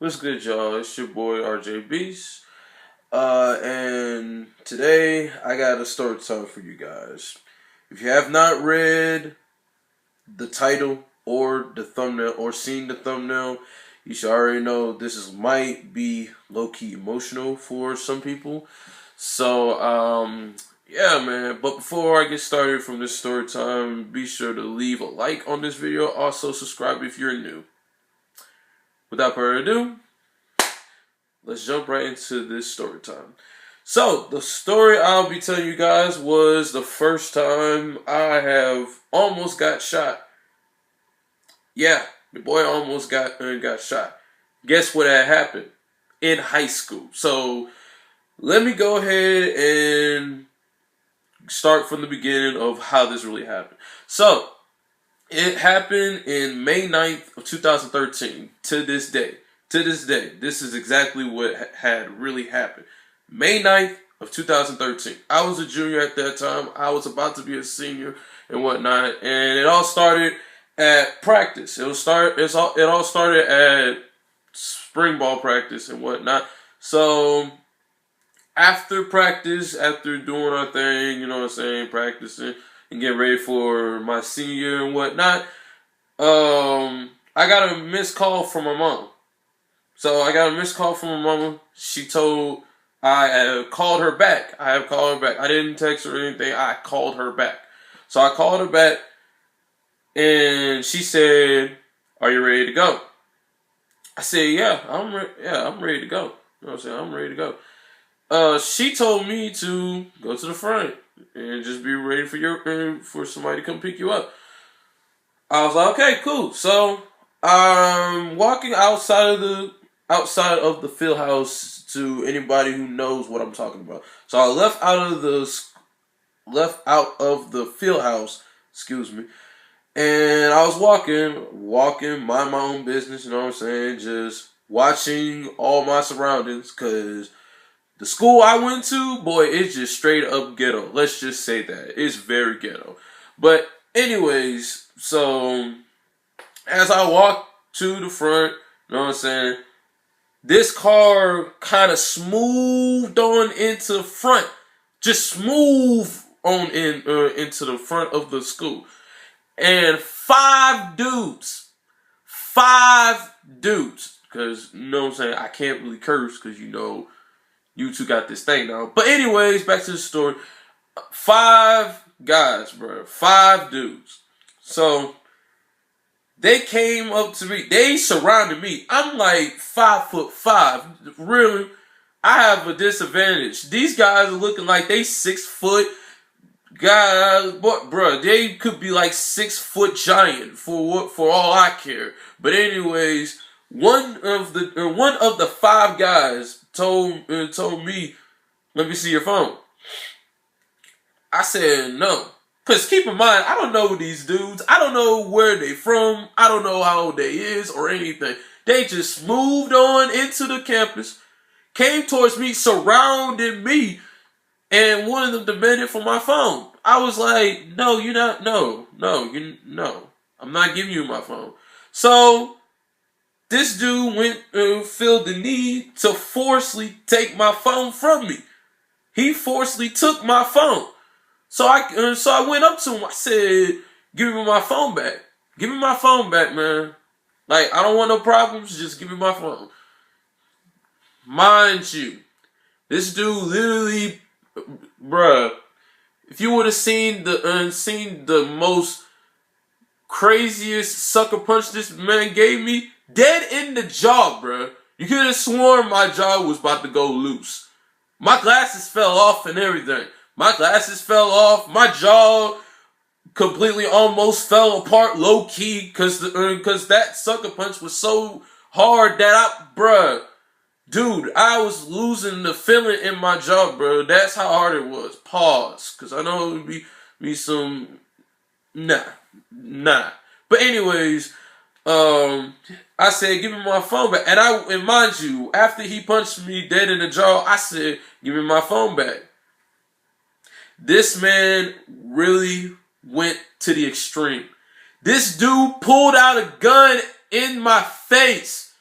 What's good, y'all? It's your boy RJ Beast. And today I got a story time for you guys. If you have not read the title or the thumbnail or seen the thumbnail, you should already know might be low key emotional for some people. Yeah, man. But before I get started from this story time, be sure to leave a like on this video. Also, subscribe if you're new. Without further ado, let's jump right into this story time. So, the story I'll be telling you guys was the first time I have almost got shot. Yeah, the boy almost got shot. Guess what had happened? In high school. So, let me go ahead and start from the beginning of how this really happened. So, it happened in May 9th of 2013 to this day. This is exactly what had really happened. May 9th of 2013. I was a junior at that time. I was about to be a senior and whatnot. And it all started at practice. It all started at spring ball practice and whatnot. So after practice, after doing our thing, you know what I'm saying, practicing and getting ready for my senior year and whatnot, I got a missed call from my mom. So I got a missed call from my mama. I called her back. I have called her back. I didn't text her or anything. I called her back. So I called her back, and she said, "Are you ready to go?" I said, "Yeah, I'm ready to go." You know what I'm saying? I'm ready to go. She told me to go to the front and just be ready for somebody to come pick you up. I was like, okay, cool. So I'm walking outside of the field house to anybody who knows what I'm talking about. So I left out of the field house, excuse me, and I was walking, mind my own business, you know what I'm saying, just watching all my surroundings, cause the school I went to, boy, it's just straight up ghetto. Let's just say that. It's very ghetto. But anyways, so as I walk to the front, you know what I'm saying, this car kind of smoothed on into the front. Just smooth on into the front of the school. And five dudes, because, you know what I'm saying, I can't really curse because, you know, YouTube got this thing now. But anyways, back to the story. Five guys, bro. Five dudes. So they came up to me. They surrounded me. I'm like 5'5". Really, I have a disadvantage. These guys are looking like they 6 foot guys. But bro, they could be like 6 foot giant for all I care. But anyways, one of the five guys told me, "Let me see your phone." I said no. Because keep in mind, I don't know these dudes. I don't know where they from. I don't know how old they is or anything. They just moved on into the campus, came towards me, surrounded me, and one of them demanded for my phone. I was like, no, you're not. No. I'm not giving you my phone. So this dude felt the need to forcefully take my phone from me. He forcefully took my phone. So I went up to him. I said, "Give me my phone back. Give me my phone back, man. Like, I don't want no problems. Just give me my phone." Mind you, this dude literally, bruh, if you would have seen the most craziest sucker punch this man gave me, dead in the jaw, bruh. You could have sworn my jaw was about to go loose. My glasses fell off and everything. My glasses fell off. My jaw completely almost fell apart low key because that sucker punch was so hard that dude, I was losing the feeling in my jaw, bro. That's how hard it was. Pause, because I know it would be some nah. But anyways, I said, "Give me my phone back," and mind you, after he punched me dead in the jaw, I said, "Give me my phone back." This man really went to the extreme. This dude pulled out a gun in my face.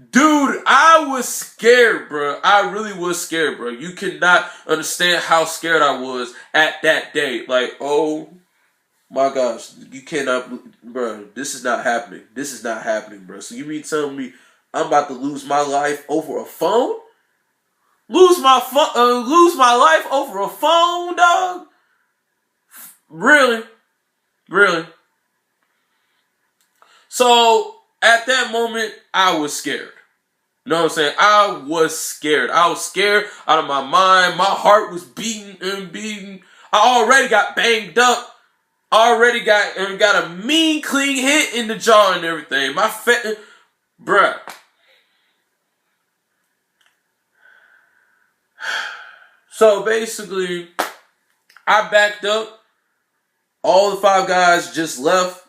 Dude, I was scared, bro. I really was scared, bro. You cannot understand how scared I was at that day. Like, oh my gosh, you cannot, bro. This is not happening. This is not happening, bro. So you mean telling me I'm about to lose my life over a phone? Lose my life over a phone, dog? Really? Really? So at that moment, I was scared. You know what I'm saying? I was scared. I was scared out of my mind. My heart was beating and beating. I already got banged up. Already got a mean clean hit in the jaw and everything. Bruh. So basically, I backed up. All the 5 guys just left,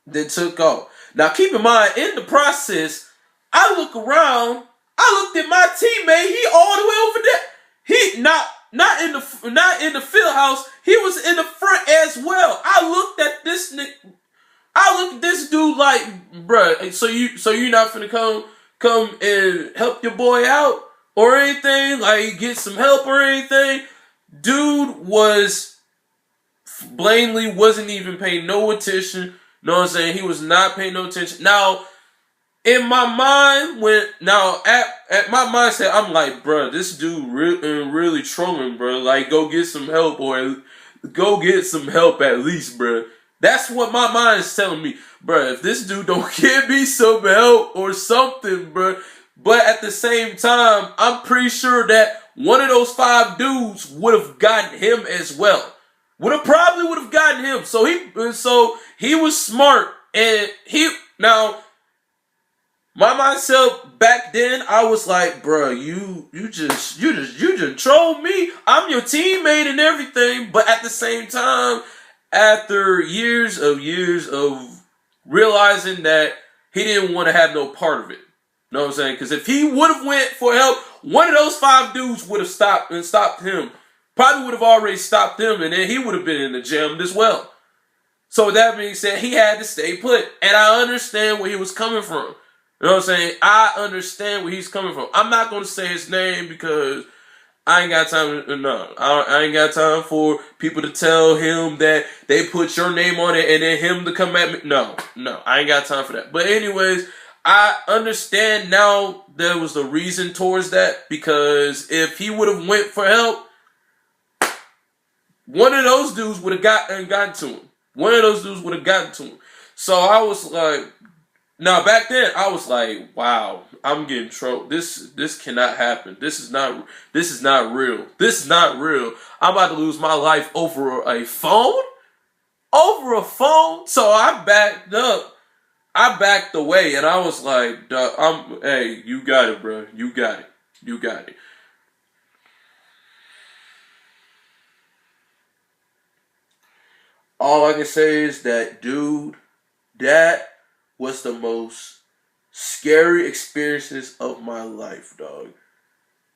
then took off. Now keep in mind, in the process, I look around. I looked at my teammate. He all the way over there. He not in the field house. He was in the front as well. I looked at this nigga. I looked at this dude like, bruh. So you not finna come and help your boy out or anything? Like get some help or anything? Dude was blatantly wasn't even paying no attention. You know what I'm saying? He was not paying no attention. Now, in my mind, at my mindset, I'm like, bro, this dude really trolling, bro. Like, go get some help or go get some help at least, bro. That's what my mind is telling me, bro. If this dude don't give me some help or something, bro. But at the same time, I'm pretty sure that one of those 5 dudes would have gotten him as well. Would have gotten him. So he was smart, and my myself back then, I was like, bro, you just trolled me. I'm your teammate and everything, but at the same time, after years of realizing that he didn't want to have no part of it. You know what I'm saying? Because if he would have went for help, one of those 5 dudes would have stopped him. Probably would have already stopped him, and then he would have been in the gym as well. So with that being said, he had to stay put. And I understand where he was coming from. You know what I'm saying? I understand where he's coming from. I'm not going to say his name because I ain't got time. I ain't got time for people to tell him that they put your name on it and then him to come at me. No, I ain't got time for that. But anyways, I understand now there was a reason towards that, because if he would have went for help, one of those dudes would have gotten to him. One of those dudes would have gotten to him. So I was like, now back then I was like, wow, I'm getting trolled. This cannot happen. This is not real. This is not real. I'm about to lose my life over a phone? Over a phone? So I backed up. I backed away and I was like, hey, you got it, bro. You got it. All I can say is that, dude, that was the most scary experiences of my life, dog.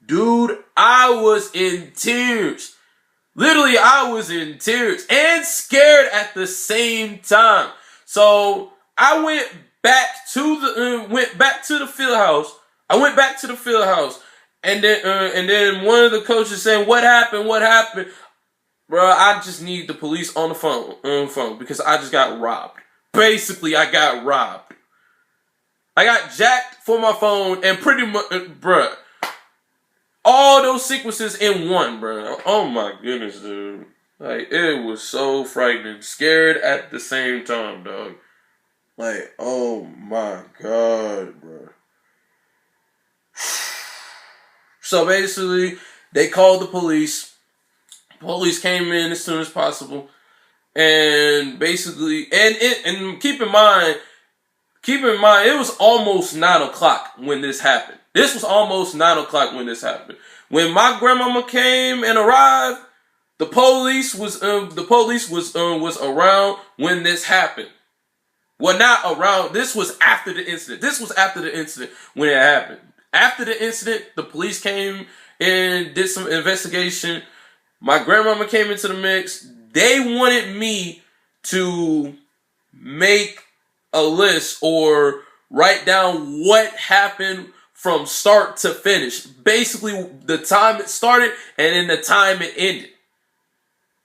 Dude, I was in tears. Literally, I was in tears and scared at the same time. So I went back to the field house. And then one of the coaches saying, "What happened? What happened?" Bro, I just need the police on the phone because I just got robbed. Basically, I got robbed. I got jacked for my phone and pretty much, bruh, all those sequences in one, bruh. Oh my goodness, dude. Like, it was so frightening. Scared at the same time, dog. Like, oh my God, bruh. So basically, they called the police. Police came in as soon as possible, and basically, and keep in mind, it was almost 9 o'clock when this happened. When my grandmama came and arrived, the police was around when this happened. Well, not around. This was after the incident when it happened. After the incident, the police came and did some investigation. My grandmama came into the mix. They wanted me to make a list or write down what happened from start to finish. Basically, the time it started and then the time it ended.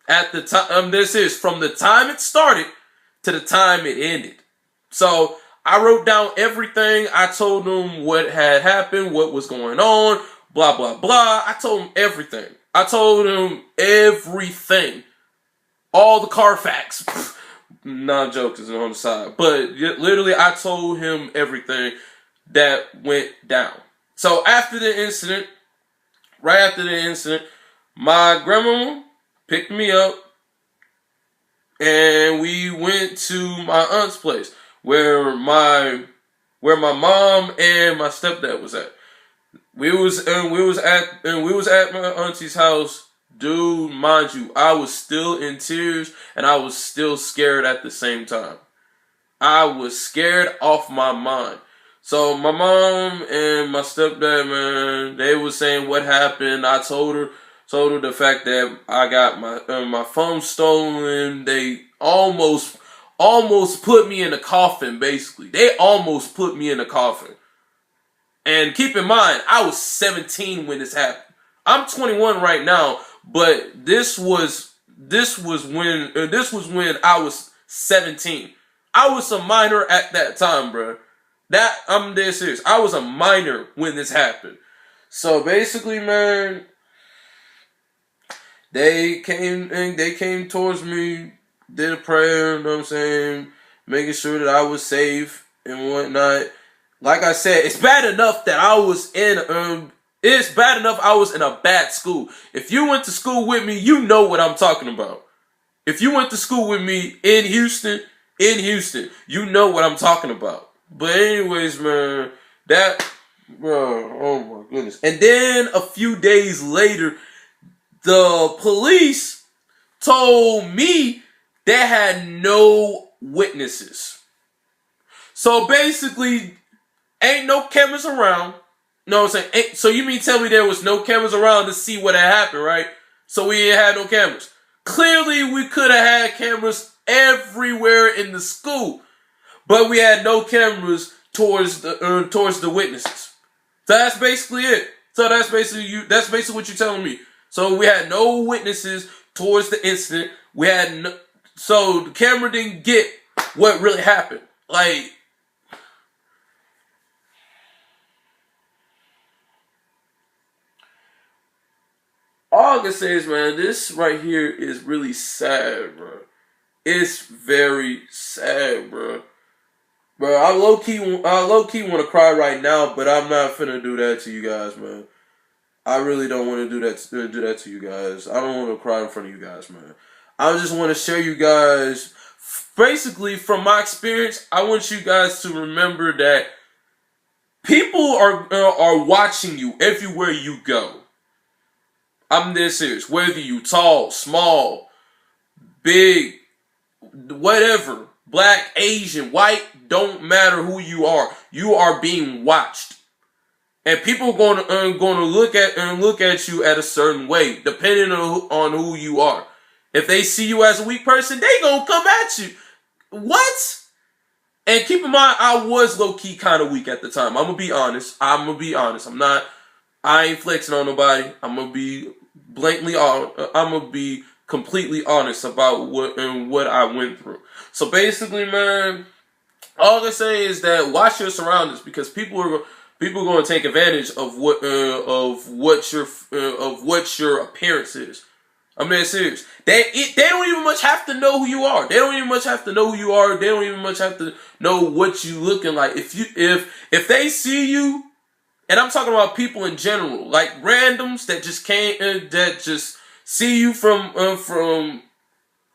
At the time, this is from the time it started to the time it ended. So I wrote down everything. I told him what had happened, what was going on, blah, blah, blah. I told him everything. I told him everything. All the Carfax. Not jokes is on the side. But literally, I told him everything that went down. So after the incident, right after the incident, my grandmama picked me up and we went to my aunt's place where my mom and my stepdad was at. We was at my auntie's house. Dude, mind you, I was still in tears and I was still scared at the same time. I was scared off my mind. So my mom and my stepdad, man, they was saying what happened. I told her the fact that I got my phone stolen. They almost put me in a coffin, basically. They almost put me in a coffin. And keep in mind, I was 17 when this happened. I'm 21 right now, but this was when I was 17. I was a minor at that time, bro. I'm dead serious. I was a minor when this happened. So basically, man, they came towards me, did a prayer, you know what I'm saying, making sure that I was safe and whatnot. Like I said, it's bad enough that I was in a bad school. If you went to school with me, you know what I'm talking about. If you went to school with me in Houston, you know what I'm talking about. But anyways, man, oh my goodness. And then a few days later, the police told me they had no witnesses. So basically, ain't no cameras around. No, I'm saying, so you mean tell me there was no cameras around to see what had happened, right? So we ain't had no cameras. Clearly, we could have had cameras everywhere in the school, but we had no cameras towards the witnesses. So that's basically it. So that's basically what you're telling me. So we had no witnesses towards the incident. So the camera didn't get what really happened. Like, all I can say is, man, this right here is really sad, bro. It's very sad, bro. Bro, I low key want to cry right now, but I'm not finna do that to you guys, man. I really don't want to do that to you guys. I don't want to cry in front of you guys, man. I just want to share you guys. Basically, from my experience, I want you guys to remember that people are watching you everywhere you go. I'm dead serious. Whether you tall, small, big, whatever, black, Asian, white, don't matter who you are being watched. And people are going to look at you at a certain way, depending on who you are. If they see you as a weak person, they gonna come at you. What? And keep in mind, I was low key kind of weak at the time. I'm gonna be honest. I ain't flexing on nobody. I'm gonna be completely honest about what I went through. So basically, man, all I say is that watch your surroundings, because people are going to take advantage of what your appearance is. I'm dead serious. They don't even much have to know who you are. They don't even much have to know who you are. They don't even much have to know what you looking like. If they see you, and I'm talking about people in general, like randoms that just see you from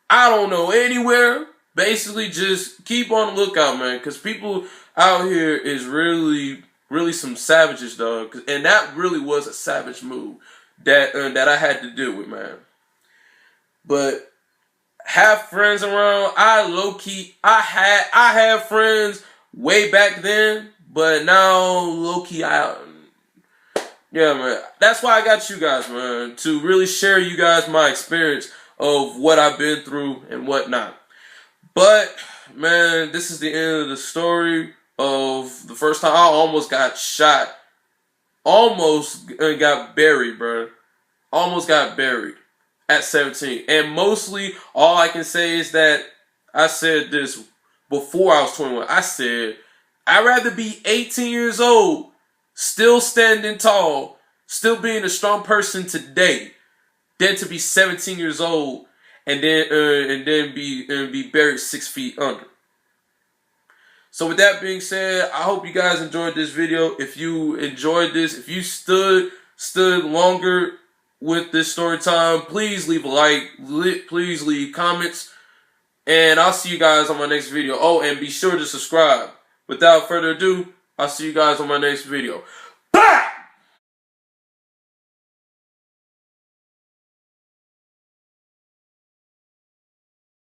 I don't know, anywhere. Basically, just keep on the lookout, man, because people out here is really, really some savages, dog. And that really was a savage move that I had to deal with, man. But have friends around. I had friends way back then, but now low-key, yeah, man. That's why I got you guys, man, to really share you guys my experience of what I've been through and whatnot. But, man, this is the end of the story of the first time I almost got shot almost got buried, bro. Almost got buried at 17. And mostly, all I can say is that I said this before I was 21. I said, I'd rather be 18 years old, still standing tall, still being a strong person today, than to be 17 years old and then be buried 6 feet under. So with that being said, I hope you guys enjoyed this video. If you enjoyed this, if you stood longer with this story time, please leave a like, please leave comments, and I'll see you guys on my next video. Oh, and be sure to subscribe. Without further ado, I'll see you guys on my next video. Bye!